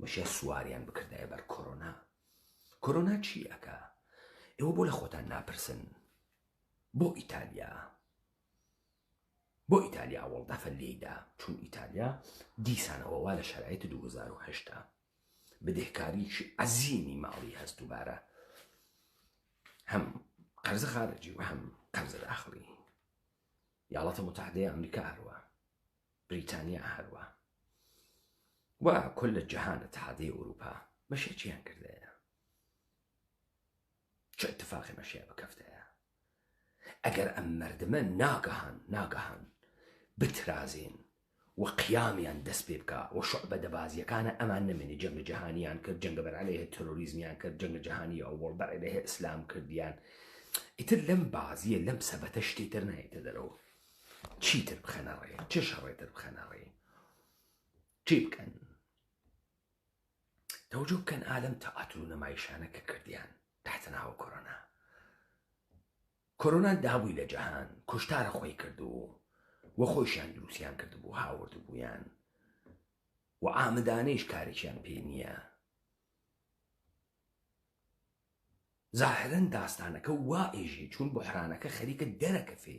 مەشە سواریان بکردایە بەر کۆرۆنا. کۆرۆنا چی ئەکا؟ ئێوە بۆ لە خۆتان ناپرسن بۆ ئیتالیا وەڵدەفە لێیدا، چون ئیتالیا دیسانەوە وا لە شەرایط 2008 بدهکاریی عەزیمی ماڵی هەست دووبارە، هەم قەرزە خارجی و هەم قەرزە داخلی. یاڵەتە متحدەی ئەمریکا هەروە، بریتانیا هەروە، و کل لە جەهان اتحادیە ئەوروپا مەشێکیان کردەیە. چه اتفاقی مەشیە بکەفتەیە؟ ئەگەر ئەم مەردمە ناگەهان بترازین و قیامیان دەست پێ بکە و شعبە دەبازیەکانە ئەمان نەمێنێ جەنگە جەهانیان کرد، جەنگە بەرعەلەیە تۆرۆریزمیان کرد، جەنگە جەهانی ئەووەڵ بەرعەلەیە ئیسلام کردیان، ئیتر لەم بازیە لەم سەبەتە شتێتر نایێتە دەرەوە. چیتر بخەنە ڕێ؟ چه شەڕێتر بخەنە ڕێ؟ چی بکەن؟ تەوجه بکەن ئالەم تەعاتل و نەمایشانە کە کردیان تحتە ناوە کۆرۆنا. کۆرۆنا دابووی لە جەهان، کوشتارە خۆی کردو و خۆشیان دروستیان کردبوو، هاوردبوویان و ئامدانەیش کارێکیان پێ نییە. زاهرەن داستانەکە وا ئێژی چون بحرانەکە خەریکە دەرەکەفێ.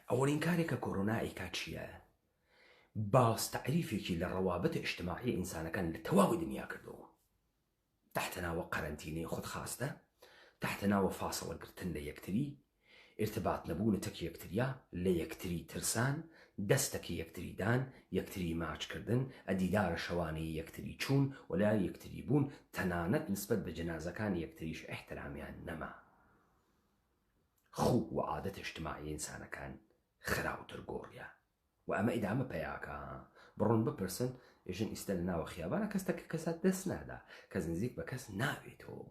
ئەوەڵین کارێکە کۆرۆنا ئەیکا چییە؟ باس تعریفێکی لە ڕەوابەتە ئیجتیماعی ئینسانەکان لە تەواوی دنیا کردەوە، تحتە ناوە قەرەنتینەی خودخاستە، تحتە ناوە فاسڵەگرتن لە یەکتری، ارتباط نەبوونەتەکی یەکتریە، لە یەکتری ترسان، دەستەکی یەکتریدان، یەکتری ماچکردن، ئەدیدارە شەوانەی یەکتری چوون و لا یەکتری بوون، تەنانەت نسبەت بە جەنازەکانی یەکتریش احترامیان نەما. خوو و عادەتە ئیجتیماعی ئینسانەکان خراوتر گۆڕیە و ئەمە ئیدامە پەیاکە. بڕۆن بپرسن ئێژن ئیستە لە ناوە خیابانە کەسە دەست نادا، کەس نزیک بە کەس ناوێتەوە.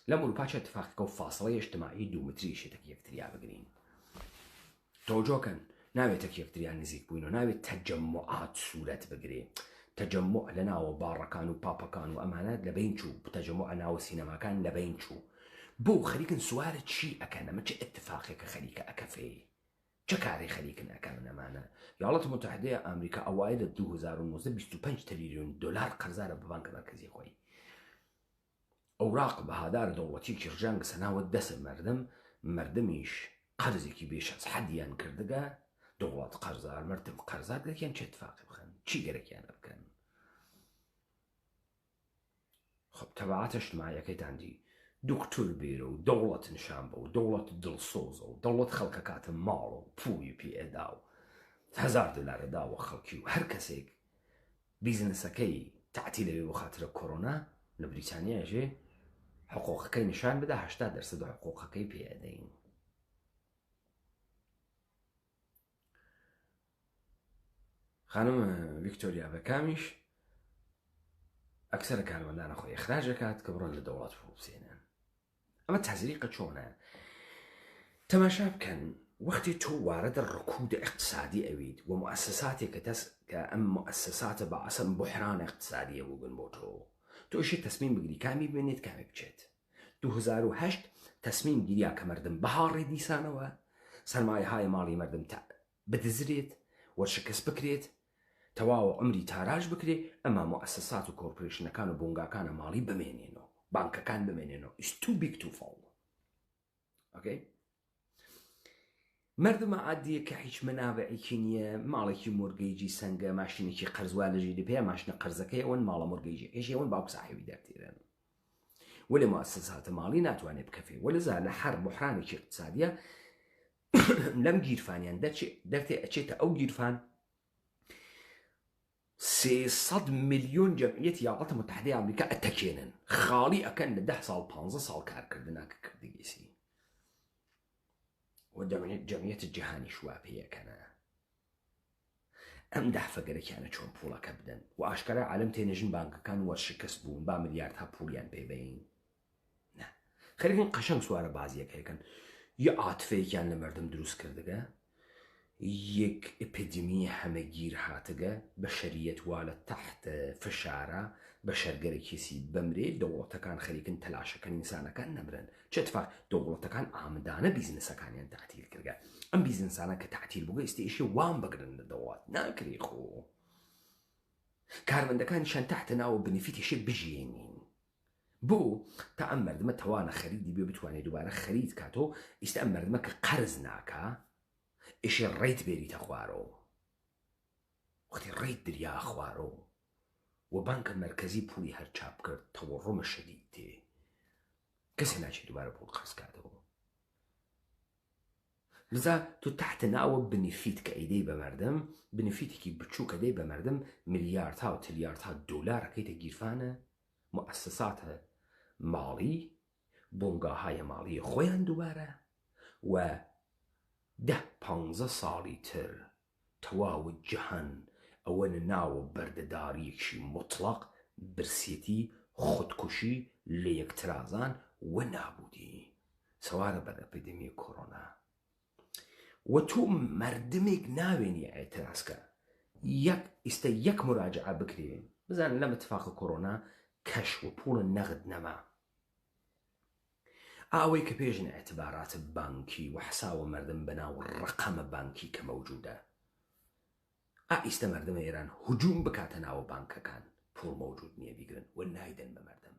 لەم ئەوروپا چه اتفاقیکە و فاصڵەی ئیجتیماعی 2 متری شێتەکی یەکتریا بگرین. تۆجۆکەن ناوێتەکی یەکتریان نزیک بووین و ناوێت تەجەمعات سوورەت بگرێ. تەجەمع لە ناوە باڕەکان و پاپەکان و ئەمانەت لە بین چوو، تەجەمع ناوە سینەماکان لە بین چوو. بۆ خەریکن سوارە چی ئەکەن؟ ئەمە چه اتفاقێکە خەریکە ئەکەفێ؟ چه کاری خەریکن ئەەکەن ئەمانە؟ یاڵەتە متحدەیە ئەمریکا ئەوایە لە 2019 25 تریلیۆن دلار قەرزارە بە بانکە مەرکەزی خۆی. ئەوراق بەهادارە دەوڵەتیەکی ڕژانگە سەناوە دەسە مەردمیش قەرزێکی بێش ئەز حەدیان کردگە، دەوڵەت قەرزار مەردم قەرزار گەرەکیان چه اتفاقی بخەن؟ چی گەرەکیانە بکەن؟ خب تەبعاتە اجتیماعیەکەیتان دی دکتۆر بێرە و دەوڵەت نیشان بە و دەوڵەت دڵسۆزە و دەوڵەت خەڵکە کاتە ماڵە و پووی پێئێدا و 1000 دلار داوە خەڵکی و هەر کەسێک بیزنسەکەی تعتیلەوێ بۆ خاترە کۆرۆنا لە بریتانیاژێ حقوقەکەی نیشان بدە 80% حقوقەکەی پێئەدەین. خانم ڤیکتۆریا بەکامیش ئەکسەرە کارمەندانە خۆی ئەخراجەکات کە بڕۆن لە دەوڵەت بسێنن. ئەمە تەزریقە چۆنە؟ تەماشا بکەن وەختی تۆ واردە ڕکود اقتصادی ئەویت و مؤسساتێک کە ئەم مؤسساتە بەعەسەم بحران اقتصادیە بووبن بۆ تۆشی تەسمیم بگری کامی ببێنێت کامی بچێت. 2008 تەسمیم گیریا کە مەردم بەهاڕێ دیسانەوە سەرمایەهای ماڵی مەردم بدزرێت وەرشکست بکرێت، تەواوە عمری تاراژ بکرێ، ئەمە مؤسسات و کۆرپۆریشنەکان و بۆنگاکانە ماڵی بمێنێنەوە، بانکەکان بمێنێنەوە. It's too big to fall. Okay؟ مەردمە عادیە کە هیچ مەنابعێکی نییە، ماڵێکی مۆرگەیجی سەنگە، ماشینێکی قەرزوا لەژی دەپێ، ماشینە قەرزەکەی ئەوەن ماڵە مۆرگەیجی هێژی ئەوەن باوک ساحێبی دەرتێرن و لە مؤسساتە ماڵی ناتوانێت بکەفێ. وەلەذا لە هەر بحرانێکی اقتصادیە لەم گیرفانیان دەرتێ ئەچێتە ئەو گیرفان 300 ملیۆن جەمعیەتی یاڵەتە متحدەی ئەمریکا ئەتەکێنن، خاڵی ئەکەن لە 10 ساڵ 15 ساڵ کارکردناکە کردگیسی و جەمعیەتە جیهانی شوا پێیەکەنە. ئەم دافەگەرەکیانە چۆن پوڵەکە بدەن و ئاشکرا عالم تێنێژن بانکەکان وەرشکست بوون با ملیاردها پوڵیان پێبین. نه خەریکن قەشەنگ سوارە بازیەکەیەکەن. یە عاتفەیەکیان لە مەردم دروست کردگە، یەک ئپیدمی هەمەگیر هاتگە، بەشەریەت وا لە تەحت فشارە بە شەرگەرەکیسی بەمرێ، دەوڵەتەکان خەریکن تەلاشەکەن ئینسانەکان نەبرن. چه اتفاق؟ دەوڵەتەکان ئامدانە بیزنسەکانیان تعتیل کردگە. ئەم بیزنسانە کە تعتیل بووگە ئێستێشی وام بگرن لە دەوڵات ناکرێ خۆ. کارمەندەکانیشان تحتە ناوە بنفیتیشێ بژێنین بۆ تا ئەم مەردمە تەوانە خەریدی بێ بتوانێت دووبارە خەرید کاتۆ ئیستا ئەم مەردمە کە قەرز ناکا ئیشێ ڕێیت بێریتە خوارەوە وەختی ڕێیت دریا خوارەوە و بانکە مەرکەزی پولی هەرچاپ کرد تەوەڕۆمە شەدید تێ کەسێ ناچێت دووبارە پوڵ قەرز کاتەوە لذا تو تحت ناوە بنفیت کە ئەیدەی بە مەردم بنفیتێکی بچووکە دەی بە مەردم ملیاردها و تریاردها دۆلارەکەیتە گیرفانە مؤسساتە ماڵی بۆنگاهای ماڵی خۆیان دووبارە و 10-15 ساڵی تر تەواوت جەهان ئەوەنە ناوە بەردەداریەکی مطلق برسێتی خودکوشی لە یەکترازان و نابوودی سەوارە بەر ئەپیدەمی کۆڕۆنا و تۆ مەردمێک ناوێنی ئێتراسکە ئیستا یەک مراجعە بکرێن بزانن لەم اتفاقە کۆڕۆنا کەش و پوڵە نەغد نەما ئەوەی کە پێژن ئەتبارات بانکی و حساوە مەردم بەناو ڕقەمە بانکی کە مەوجودە ئیستا مەردمە ئێران هجووم بکاتە ناوە بانکەکان پوڵ مەوجود نییە بیگرن و نایدەن بە مەردم